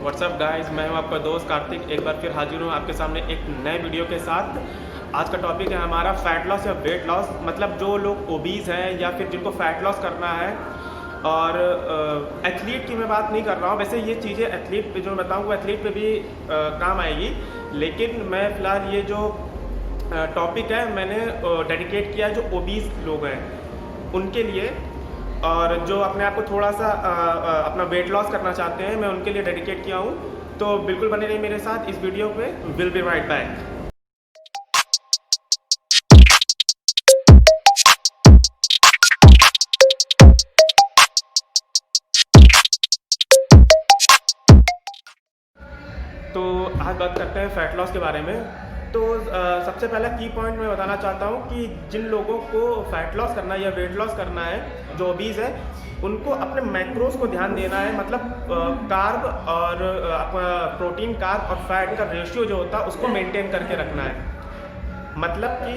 WhatsApp guys, मैं हूं आपका दोस्त कार्तिक। एक बार फिर हाजिर हूं आपके सामने एक नए वीडियो के साथ। आज का टॉपिक है हमारा फैट लॉस या वेट लॉस। मतलब जो लोग ओबीज हैं या फिर जिनको फैट लॉस करना है। और एथलीट की मैं बात नहीं कर रहा हूं। वैसे ये चीज़ें एथलीट पे जो मैं बताऊँ वो एथलीट पे भी काम आएगी, लेकिन मैं फ़िलहाल ये जो टॉपिक है मैंने डेडिकेट किया है जो ओबीज लोग हैं उनके लिए, और जो अपने आप को थोड़ा सा अपना वेट लॉस करना चाहते हैं मैं उनके लिए डेडिकेट किया हूँ। तो बिल्कुल बने रहिए मेरे साथ इस वीडियो पे। Will be right back. तो आज बात करते हैं फ़ैट लॉस के बारे में। तो सबसे पहला की पॉइंट मैं बताना चाहता हूँ कि जिन लोगों को फ़ैट लॉस करना है या वेट लॉस करना है, जो ओबीज है, उनको अपने मैक्रोस को ध्यान देना है। मतलब कार्ब और अपना प्रोटीन, कार्ब और फैट का रेशियो जो होता है उसको मेंटेन करके रखना है। मतलब कि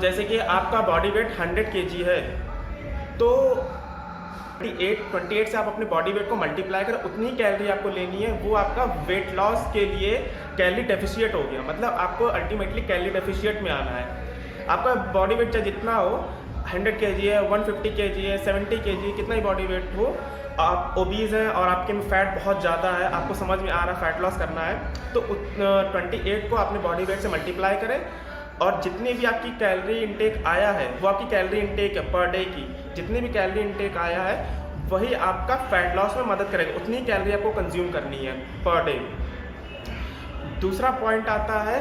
जैसे कि आपका बॉडी वेट 100 kg है, तो 28 से आप अपने बॉडी वेट को मल्टीप्लाई करें, उतनी कैलोरी आपको लेनी है। वो आपका वेट लॉस के लिए कैलोरी डेफिशिएट हो गया। मतलब आपको अल्टीमेटली कैलोरी डेफिशिएट में आना है। आपका बॉडी वेट चाहे जितना हो, 100 kg है, 150 kg है, 70 kg, कितना ही बॉडी वेट हो, आप ओबीज हैं और आपके में फैट बहुत ज़्यादा है, आपको समझ में आ रहा है फैट लॉस करना है, तो 28 को अपने बॉडी वेट से मल्टीप्लाई करें और जितनी भी आपकी कैलोरी इनटेक आया है वो आपकी कैलोरी इनटेक है पर डे की। जितनी भी कैलोरी इनटेक आया है वही आपका फैट लॉस में मदद करेगा। उतनी कैलोरी आपको कंज्यूम करनी है पर डे। दूसरा पॉइंट आता है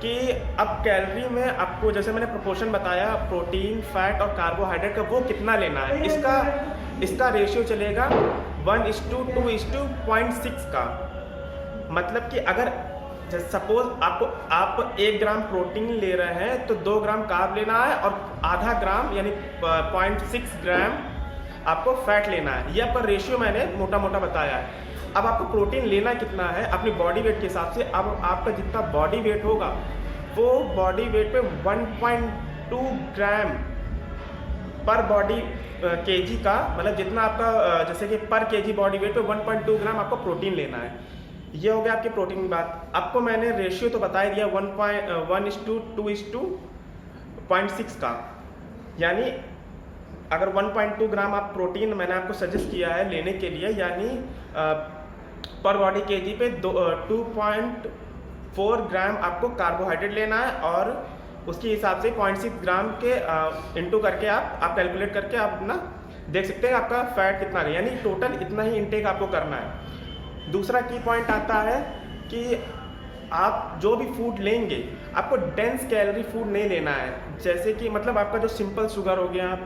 कि अब कैलोरी में आपको, जैसे मैंने प्रोपोर्शन बताया, प्रोटीन, फैट और कार्बोहाइड्रेट का, वो कितना लेना है, इसका रेशियो चलेगा 1:2:0.6 का। मतलब कि अगर सपोज आप 1 ग्राम प्रोटीन ले रहे हैं तो 2 ग्राम कार्ब लेना है और आधा ग्राम यानी 0.6 ग्राम आपको फैट लेना है। ये आपका रेशियो मैंने मोटा मोटा बताया है। अब आपको प्रोटीन लेना कितना है अपनी बॉडी वेट के हिसाब से। अब आपका जितना बॉडी वेट होगा वो बॉडी वेट पे 1.2 ग्राम पर बॉडी केजी का, मतलब जितना आपका जैसे कि पर केजी बॉडी वेट पे 1.2 ग्राम आपको प्रोटीन लेना है। ये हो गया आपकी प्रोटीन की बात। आपको मैंने रेशियो तो बता ही दिया 1:2:6 का। यानी अगर 1.2 ग्राम आप प्रोटीन मैंने आपको सजेस्ट किया है लेने के लिए, यानी पर बॉडी केजी पे 2.4 ग्राम आपको कार्बोहाइड्रेट लेना है और उसके हिसाब से 0.6 ग्राम के इंटू करके आप कैलकुलेट करके आप अपना देख सकते हैं आपका फैट कितना है। यानी टोटल इतना ही इंटेक आपको करना है। दूसरा की पॉइंट आता है कि आप जो भी फूड लेंगे आपको डेंस कैलोरी फूड नहीं लेना है। जैसे कि मतलब आपका जो सिंपल शुगर हो गया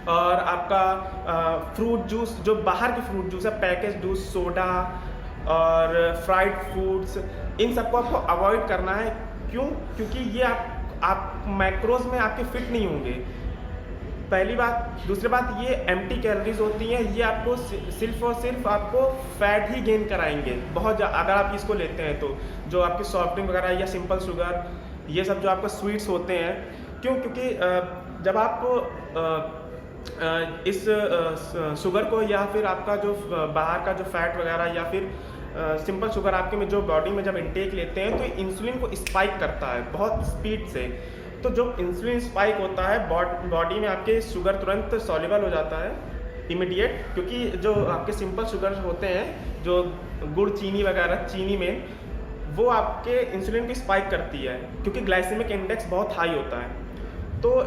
और आपका फ्रूट जूस, जो बाहर की फ्रूट जूस है, पैकेज जूस, सोडा और फ्राइड फूड्स, इन सबको आपको अवॉइड करना है। क्यों? क्योंकि ये आप मैक्रोज में आपके फिट नहीं होंगे, पहली बात। दूसरी बात, ये एम्प्टी कैलोरीज होती हैं। ये आपको सिर्फ और सिर्फ आपको फैट ही गेन कराएंगे बहुत अगर आप इसको लेते हैं तो। जो आपकी सॉफ्ट ड्रिंक वगैरह या सिंपल शुगर, ये सब जो आपको स्वीट्स होते हैं, क्यों? क्योंकि जब आप इस शुगर को या फिर आपका जो बाहर का जो फैट वगैरह या फिर सिंपल शुगर आपके में जो बॉडी में जब इंटेक लेते हैं तो इंसुलिन को स्पाइक करता है बहुत स्पीड से। तो जो इंसुलिन स्पाइक होता है बॉडी में आपके शुगर तुरंत सॉल्युबल हो जाता है इमीडिएट, क्योंकि जो आपके सिंपल शुगर होते हैं, जो गुड़, चीनी वगैरह, चीनी में, वो आपके इंसुलिन को स्पाइक करती है क्योंकि ग्लाइसेमिक इंडेक्स बहुत हाई होता है। तो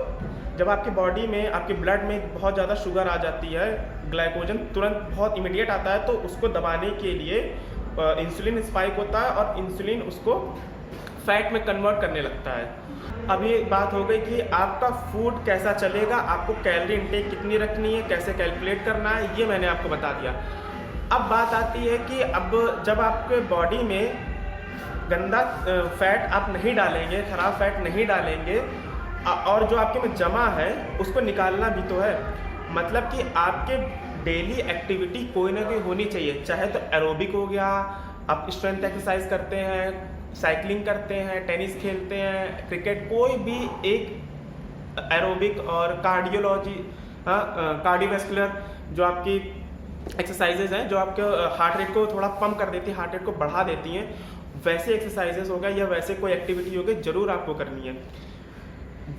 जब आपकी बॉडी में, आपके ब्लड में बहुत ज़्यादा शुगर आ जाती है, ग्लाइकोजन तुरंत बहुत इमीडिएट आता है, तो उसको दबाने के लिए इंसुलिन स्पाइक होता है और इंसुलिन उसको फैट में कन्वर्ट करने लगता है। अब ये बात हो गई कि आपका फूड कैसा चलेगा, आपको कैलोरी इंटेक कितनी रखनी है, कैसे कैलकुलेट करना है, ये मैंने आपको बता दिया। अब बात आती है कि अब जब आपके बॉडी में गंदा फैट आप नहीं डालेंगे, ख़राब फैट नहीं डालेंगे, और जो आपके में जमा है उसको निकालना भी तो है। मतलब कि आपके डेली एक्टिविटी कोई ना कोई होनी चाहिए, चाहे तो एरोबिक हो गया, आप स्ट्रेंथ एक्सरसाइज करते हैं, साइकिलिंग करते हैं, टेनिस खेलते हैं, क्रिकेट, कोई भी एक एरोबिक और कार्डियोलॉजी, कार्डियोवैस्कुलर जो आपकी एक्सरसाइजेज हैं जो आपके हार्ट रेट को थोड़ा पंप कर देती है, हार्ट रेट को बढ़ा देती हैं, वैसे एक्सरसाइजेज हो गए या वैसे कोई एक्टिविटी हो गई ज़रूर आपको करनी है।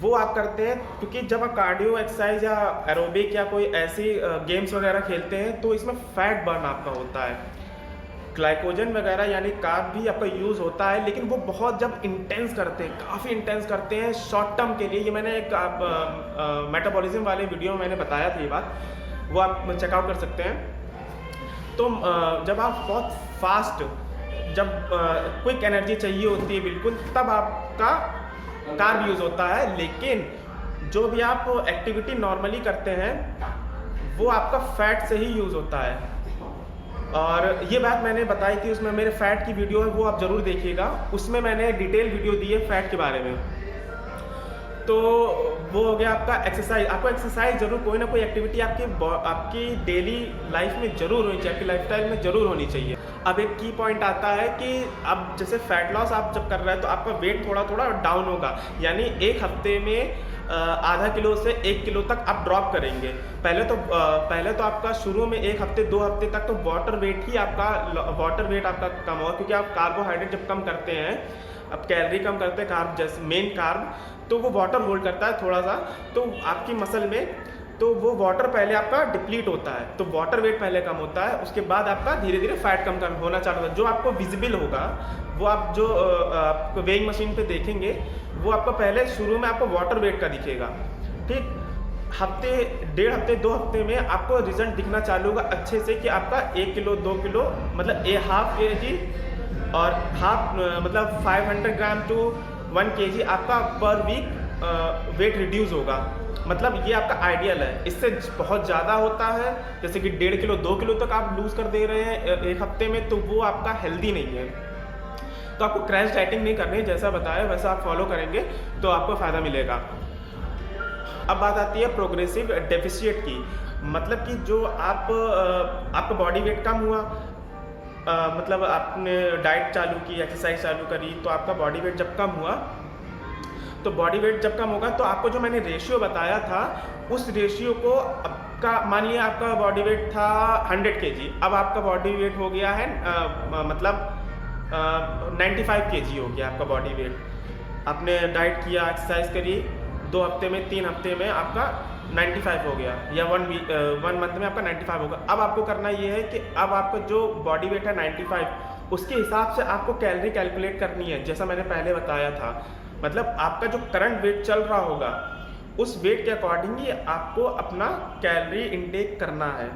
वो आप करते हैं क्योंकि जब आप कार्डियो एक्सरसाइज या एरोबिक या कोई ऐसी गेम्स वगैरह खेलते हैं तो इसमें फैट बर्न आपका होता है, ग्लाइकोजन वगैरह यानी कार्ब भी आपका यूज़ होता है, लेकिन वो बहुत जब इंटेंस करते हैं, काफ़ी इंटेंस करते हैं शॉर्ट टर्म के लिए। ये मैंने एक मेटाबॉलिज्म वाले वीडियो में मैंने बताया था ये बात, वो आप चेकआउट कर सकते हैं। तो जब आप बहुत फास्ट, जब क्विक एनर्जी चाहिए होती है बिल्कुल, तब आपका कार्ब यूज़ होता है। लेकिन जो भी आप एक्टिविटी नॉर्मली करते हैं वो आपका फैट से ही यूज़ होता है। और ये बात मैंने बताई थी, उसमें मेरे फैट की वीडियो है, वो आप ज़रूर देखिएगा, उसमें मैंने डिटेल वीडियो दी है फैट के बारे में। तो वो हो गया आपका एक्सरसाइज। आपको एक्सरसाइज जरूर, कोई ना कोई एक्टिविटी आपकी डेली लाइफ में जरूर होनी चाहिए, आपकी लाइफस्टाइल में जरूर होनी चाहिए। अब एक की पॉइंट आता है कि अब जैसे फैट लॉस आप जब कर रहे हैं तो आपका वेट थोड़ा थोड़ा डाउन होगा, यानी एक हफ्ते में आधा किलो से 1 किलो तक आप ड्रॉप करेंगे। पहले तो आपका शुरू में 1 हफ्ते 2 हफ्ते तक तो वाटर वेट आपका कम होगा, क्योंकि आप कार्बोहाइड्रेट जब कम करते हैं, अब कैलोरी कम करते हैं, कार्ब जैसे मेन कार्ब, तो वो वाटर होल्ड करता है थोड़ा सा, तो आपकी मसल में तो वो वाटर पहले आपका डिप्लीट होता है, तो वाटर वेट पहले कम होता है, उसके बाद आपका धीरे धीरे फैट कम होना चालू होता है। जो आपको विजिबल होगा वो आप जो आपको वेइंग मशीन पे देखेंगे, वो आपको पहले शुरू में आपको वाटर वेट का दिखेगा, ठीक। हफ्ते, 1.5 हफ्ते 2 हफ्ते में आपको रिजल्ट दिखना चालू होगा अच्छे से कि आपका 1 किलो 2 किलो मतलब हाफ kg और मतलब 500 ग्राम टू 1 kg आपका पर वीक वेट रिड्यूस होगा। मतलब ये आपका आइडियल है। इससे बहुत ज़्यादा होता है, जैसे कि 1.5 किलो 2 किलो तक आप लूज़ कर दे रहे हैं 1 हफ्ते में, तो वो आपका हेल्दी नहीं है। तो आपको क्रैश डाइटिंग नहीं करनी है, जैसा बताया वैसा आप फॉलो करेंगे तो आपको फ़ायदा मिलेगा। अब बात आती है प्रोग्रेसिव डेफिशिएट की, मतलब कि जो आपका बॉडी वेट कम हुआ, मतलब आपने डाइट चालू की, एक्सरसाइज चालू करी, तो आपका बॉडी वेट जब कम हुआ, तो बॉडी वेट जब कम होगा तो आपको जो मैंने रेशियो बताया था, उस रेशियो को आपका, मान लिया आपका बॉडी वेट था 100 kg, अब आपका बॉडी वेट हो गया है मतलब 95 kg हो गया आपका बॉडी वेट। आपने डाइट किया, एक्सरसाइज करी, 2 हफ्ते में 3 हफ्ते में आपका 95 हो गया, या 1 मंथ में आपका 95 होगा। अब आपको करना ये है कि अब आपका जो बॉडी वेट है 95, उसके हिसाब से आपको कैलोरी कैलकुलेट करनी है, जैसा मैंने पहले बताया था। मतलब आपका जो करंट वेट चल रहा होगा, उस वेट के अकॉर्डिंग ही आपको अपना कैलोरी इंटेक करना है।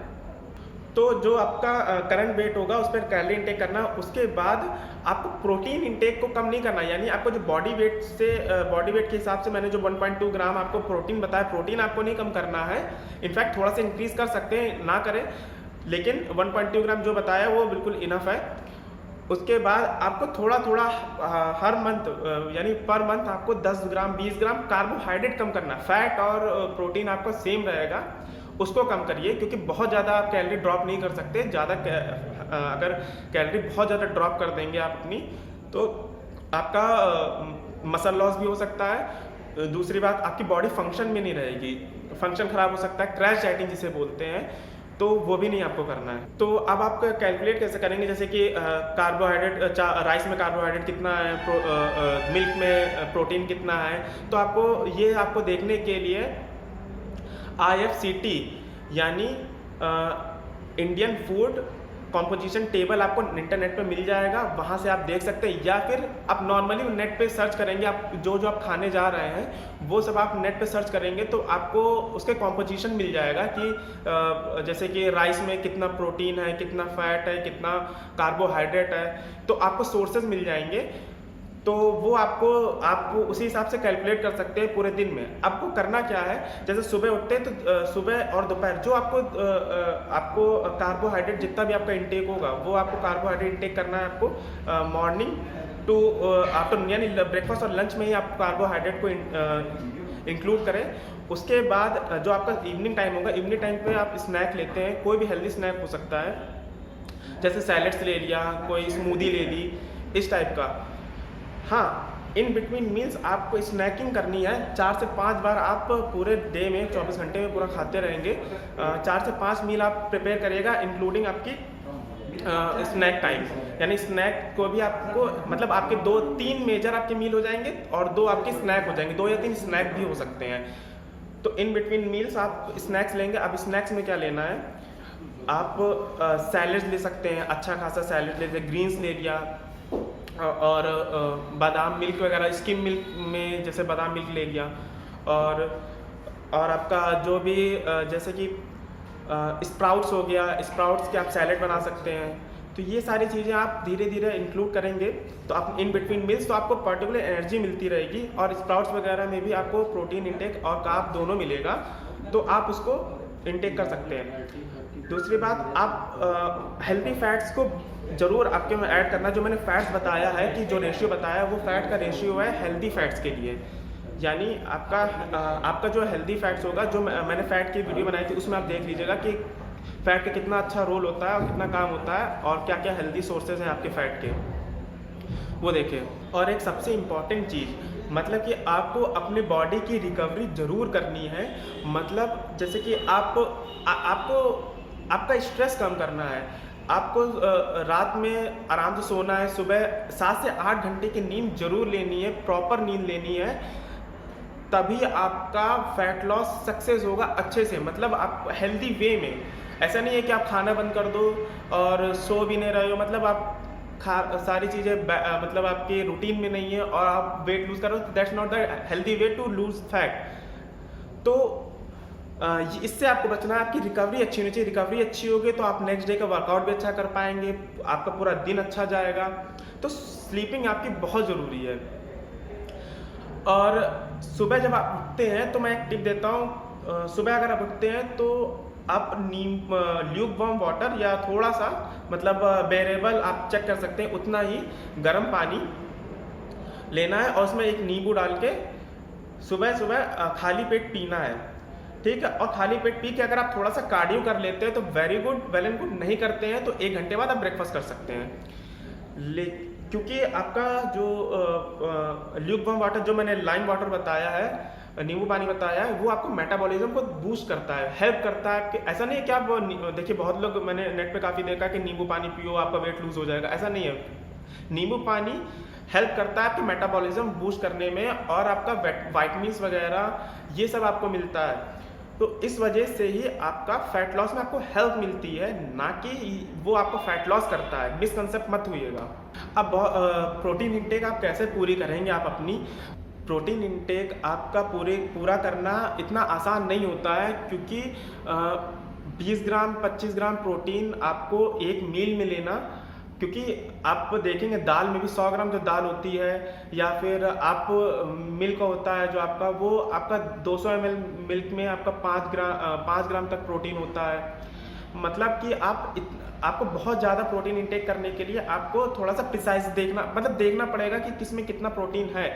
तो जो आपका करंट वेट होगा उस पर कैलोरी इंटेक करना, उसके बाद आपको प्रोटीन इंटेक को कम नहीं करना, यानी आपको जो बॉडी वेट के हिसाब से मैंने जो 1.2 ग्राम आपको प्रोटीन बताया, प्रोटीन आपको नहीं कम करना है। इनफैक्ट थोड़ा सा इंक्रीज कर सकते हैं, ना करें, लेकिन 1.2 ग्राम जो बताया वो बिल्कुल इनफ है। उसके बाद आपको थोड़ा थोड़ा हर मंथ, यानी पर मंथ आपको 10 ग्राम 20 ग्राम कार्बोहाइड्रेट कम करना। फैट और प्रोटीन आपका सेम रहेगा, उसको कम करिए, क्योंकि बहुत ज़्यादा आप कैलोरी ड्रॉप नहीं कर सकते। अगर कैलोरी बहुत ज़्यादा ड्रॉप कर देंगे आप अपनी, तो आपका मसल लॉस भी हो सकता है। दूसरी बात, आपकी बॉडी फंक्शन में नहीं रहेगी, फंक्शन खराब हो सकता है, क्रैश डाइटिंग जिसे बोलते हैं, तो वो भी नहीं आपको करना है। तो अब आप कैलकुलेट कैसे करेंगे, जैसे कि कार्बोहाइड्रेट, राइस में कार्बोहाइड्रेट कितना है, मिल्क में प्रोटीन कितना है, तो आपको देखने के लिए IFCT यानी इंडियन फूड कॉम्पोजिशन टेबल आपको इंटरनेट पे मिल जाएगा, वहाँ से आप देख सकते हैं। या फिर आप नॉर्मली नेट पे सर्च करेंगे, आप जो आप खाने जा रहे हैं वो सब आप नेट पे सर्च करेंगे तो आपको उसके कॉम्पोजिशन मिल जाएगा कि जैसे कि राइस में कितना प्रोटीन है, कितना फैट है, कितना कार्बोहाइड्रेट है, तो आपको सोर्सेज मिल जाएंगे। तो वो आप उसी हिसाब से कैलकुलेट कर सकते हैं पूरे दिन में। आपको करना क्या है, जैसे सुबह उठते हैं तो सुबह और दोपहर जो आपको कार्बोहाइड्रेट जितना भी आपका इंटेक होगा, वो आपको कार्बोहाइड्रेट इंटेक करना है आपको मॉर्निंग टू आफ्टरनून, यानी ब्रेकफास्ट और लंच में ही आप कार्बोहाइड्रेट को इंक्लूड करें। उसके बाद जो आपका इवनिंग टाइम होगा, इवनिंग टाइम पे आप स्नैक लेते हैं, कोई भी हेल्दी स्नैक हो सकता है, जैसे सैलेड्स ले लिया, कोई स्मूदी ले ली, इस टाइप का। हाँ, इन बिटवीन मील्स आपको स्नैकिंग करनी है। 4 से 5 बार आप पूरे डे में 24 घंटे में पूरा खाते रहेंगे। 4 से 5 मील आप प्रिपेयर करिएगा इंक्लूडिंग आपकी स्नैक टाइम, यानी स्नैक को भी आपको मतलब आपके 2-3 मेजर आपके मील हो जाएंगे और 2 आपके स्नैक हो जाएंगे, 2 या 3 स्नैक भी हो सकते हैं। तो इन बिटवीन मील्स आप स्नैक्स लेंगे। अब स्नैक्स में क्या लेना है, आप सैलेड ले सकते हैं, अच्छा खासा सैलेड ले सकते, ग्रीन्स ले लिया, और बादाम मिल्क वगैरह, स्किम मिल्क में जैसे बादाम मिल्क ले लिया, और आपका जो भी जैसे कि स्प्राउट्स हो गया, स्प्राउट्स के आप सैलेड बना सकते हैं। तो ये सारी चीज़ें आप धीरे धीरे इंक्लूड करेंगे तो आप इन बिटवीन मील्स तो आपको पर्टिकुलर एनर्जी मिलती रहेगी, और स्प्राउट्स वगैरह में भी आपको प्रोटीन इंटेक और कार्ब दोनों मिलेगा, तो आप उसको इंटेक कर सकते हैं। दूसरी बात, आप हेल्दी फैट्स को ज़रूर आपके में ऐड करना। जो मैंने फैट्स बताया है कि जो रेशियो बताया वो फैट का रेशियो है हेल्दी फैट्स के लिए, यानी आपका जो हेल्दी फैट्स होगा, जो मैंने फैट की वीडियो बनाई थी उसमें आप देख लीजिएगा कि फैट का कितना अच्छा रोल होता है और कितना काम होता है और क्या क्या हेल्दी सोर्सेज हैं आपके फैट के, वो देखिए। और एक सबसे इम्पॉर्टेंट चीज़, मतलब कि आपको अपने बॉडी की रिकवरी ज़रूर करनी है। मतलब जैसे कि आपको आपका स्ट्रेस कम करना है, आपको रात में आराम से सोना है, सुबह 7 से 8 घंटे की नींद जरूर लेनी है, प्रॉपर नींद लेनी है, तभी आपका फैट लॉस सक्सेस होगा अच्छे से। मतलब आप हेल्दी वे में, ऐसा नहीं है कि आप खाना बंद कर दो और सो भी नहीं रहे हो, मतलब आप सारी चीज़ें मतलब आपके रूटीन में नहीं है और आप वेट लूज करो, that's not the healthy way to lose fat. तो इससे आपको बचना है, आपकी रिकवरी अच्छी होनी चाहिए। रिकवरी अच्छी होगी तो आप नेक्स्ट डे का वर्कआउट भी अच्छा कर पाएंगे, आपका पूरा दिन अच्छा जाएगा। तो स्लीपिंग आपकी बहुत ज़रूरी है। और सुबह जब आप उठते हैं तो मैं एक टिप देता हूँ, सुबह अगर आप उठते हैं तो आप ल्यूक वार्म वाटर या थोड़ा सा मतलब बेरेबल आप चेक कर सकते हैं उतना ही गर्म पानी लेना है और उसमें एक नींबू डाल के सुबह सुबह खाली पेट पीना है, ठीक है। और खाली पेट पी के अगर आप थोड़ा सा कार्डियो कर लेते हैं तो very good, well and good. नहीं करते हैं तो 1 घंटे बाद आप ब्रेकफास्ट कर सकते हैं। क्योंकि आपका जो ल्यूक वार्म वाटर, जो मैंने लाइम वाटर बताया है, नींबू पानी बताया है, वो आपको मेटाबॉलिज्म को बूस्ट करता है, हेल्प करता है। ऐसा नहीं है कि आप देखिए बहुत लोग, मैंने नेट पे काफ़ी देखा कि नींबू पानी पियो आपका वेट लूज हो जाएगा, ऐसा नहीं है। नींबू पानी हेल्प करता है आपके मेटाबॉलिज्म बूस्ट करने में और आपका विटामिन्स वगैरह ये सब आपको मिलता है। तो इस वजह से ही आपका फैट लॉस में आपको हेल्प मिलती है, ना कि वो आपको फैट लॉस करता है। मिसकंसेप्ट मत होइएगा। अब प्रोटीन इंटेक आप कैसे पूरी करेंगे, आप अपनी प्रोटीन इंटेक आपका पूरा करना इतना आसान नहीं होता है, क्योंकि 20 ग्राम 25 ग्राम प्रोटीन आपको एक मील में लेना, क्योंकि आप देखेंगे दाल में भी 100 ग्राम जो दाल होती है, या फिर आप मिल्क होता है जो आपका, वो आपका 200 ml मिल्क में आपका 5 ग्राम तक प्रोटीन होता है। मतलब कि आपको बहुत ज़्यादा प्रोटीन इंटेक करने के लिए आपको थोड़ा सा प्रिसाइज देखना पड़ेगा कि किसमें कितना प्रोटीन है।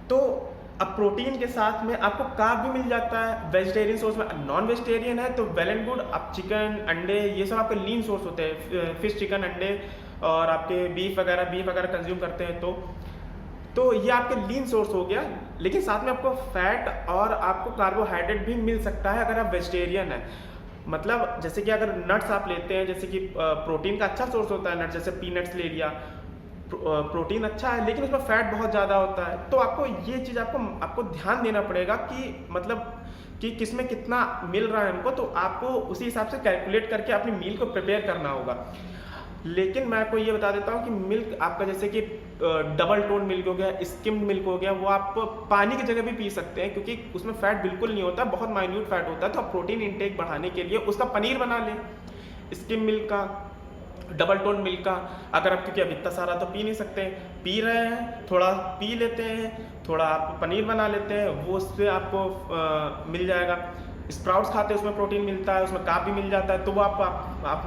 तो अब प्रोटीन के साथ में आपको कार्ब भी मिल जाता है वेजिटेरियन सोर्स में। नॉन वेजिटेरियन है तो वेल एंड गुड, आप चिकन अंडे ये सब आपके लीन सोर्स होते हैं, फिश चिकन अंडे, और आपके बीफ वगैरह कंज्यूम करते हैं तो ये आपके लीन सोर्स हो गया। लेकिन साथ में आपको फैट और आपको कार्बोहाइड्रेट भी मिल सकता है अगर आप वेजिटेरियन है। मतलब जैसे कि अगर नट्स आप लेते हैं, जैसे कि प्रोटीन का अच्छा सोर्स होता है नट्स, जैसे पीनट्स ले लिया, प्रोटीन अच्छा है लेकिन उसमें फैट बहुत ज़्यादा होता है। तो आपको ये चीज़ आपको ध्यान देना पड़ेगा कि मतलब कि किसमें कितना मिल रहा है हमको, तो आपको उसी हिसाब से कैलकुलेट करके अपनी मील को प्रिपेयर करना होगा। लेकिन मैं आपको ये बता देता हूँ कि मिल्क आपका जैसे कि डबल टोन मिल्क हो गया, स्किम्ड मिल्क हो गया, वो आप पानी की जगह भी पी सकते हैं, क्योंकि उसमें फैट बिल्कुल नहीं होता, बहुत माइन्यूट फैट होता है। तो आप प्रोटीन इंटेक बढ़ाने के लिए उसका पनीर बना लें, स्किम मिल्क का, डबल टोन मिल्क का। अगर आप, क्योंकि अब इतना सारा तो पी नहीं सकते, पी रहे हैं थोड़ा पी लेते हैं, थोड़ा आप पनीर बना लेते हैं, वो उससे आपको मिल जाएगा। स्प्राउट्स खाते हैं उसमें प्रोटीन मिलता है, उसमें कार्ब भी मिल जाता है, तो वो आप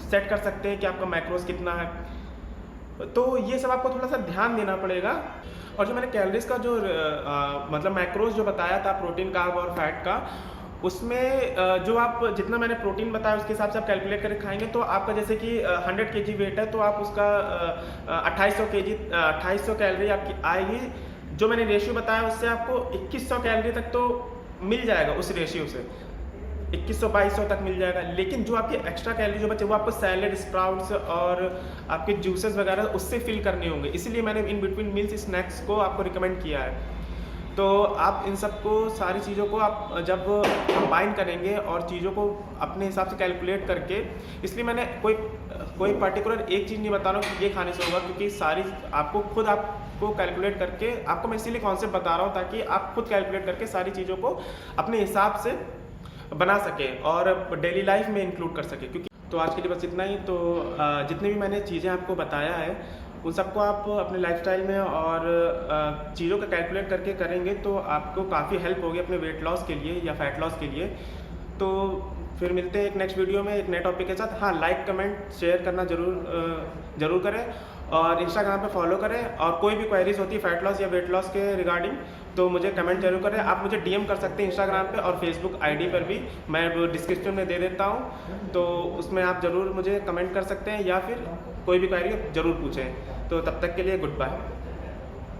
सेट कर सकते हैं कि आपका मैक्रोस कितना है। तो ये सब आपको थोड़ा सा ध्यान देना पड़ेगा। और जो मैंने कैलोरीज का जो मतलब मैक्रोस जो बताया था प्रोटीन, कार्ब और फैट का, उसमें जो आप जितना मैंने प्रोटीन बताया उसके हिसाब से आप कैलकुलेट करके खाएंगे तो आपका जैसे कि 100 केजी वेट है तो आप उसका 2800 कैलोरी आपकी आएगी। जो मैंने रेशियो बताया उससे आपको 2100 कैलोरी तक तो मिल जाएगा, उस रेशियो से 2100-2200 तक मिल जाएगा। लेकिन जो आपके एक्स्ट्रा कैलोरी जो बचे वो आपको सैलेड, स्प्राउट्स और आपके जूसेस वगैरह उससे फिल करने होंगे, इसीलिए मैंने इन बिटवीन मील्स स्नैक्स को आपको रिकमेंड किया है। तो आप इन सबको सारी चीज़ों को आप जब कंबाइन करेंगे और चीज़ों को अपने हिसाब से कैलकुलेट करके, इसलिए मैंने कोई पर्टिकुलर एक चीज़ नहीं बता रहा हूँ कि ये खाने से होगा, क्योंकि सारी आपको कैलकुलेट करके आपको मैं इसीलिए कॉन्सेप्ट बता रहा हूँ ताकि आप खुद कैलकुलेट करके सारी चीज़ों को अपने हिसाब से बना सकें और डेली लाइफ में इंक्लूड कर सकें। क्योंकि तो आज के लिए बस इतना ही। तो जितनी भी मैंने चीज़ें आपको बताया है उन सबको आप अपने लाइफस्टाइल में और चीज़ों का कैलकुलेट करके करेंगे तो आपको काफ़ी हेल्प होगी अपने वेट लॉस के लिए या फैट लॉस के लिए। तो फिर मिलते हैं एक नेक्स्ट वीडियो में एक नए टॉपिक के साथ। हाँ, लाइक कमेंट शेयर करना ज़रूर करें और इंस्टाग्राम पे फॉलो करें। और कोई भी क्वेरीज होती है फैट लॉस या वेट लॉस के रिगार्डिंग तो मुझे कमेंट जरूर करें। आप मुझे डीएम कर सकते हैं इंस्टाग्राम पे और फेसबुक आईडी पर भी, मैं वो डिस्क्रिप्शन में दे देता हूँ, तो उसमें आप ज़रूर मुझे कमेंट कर सकते हैं या फिर कोई भी क्वेरी ज़रूर पूछें। तो तब तक के लिए गुड बाय।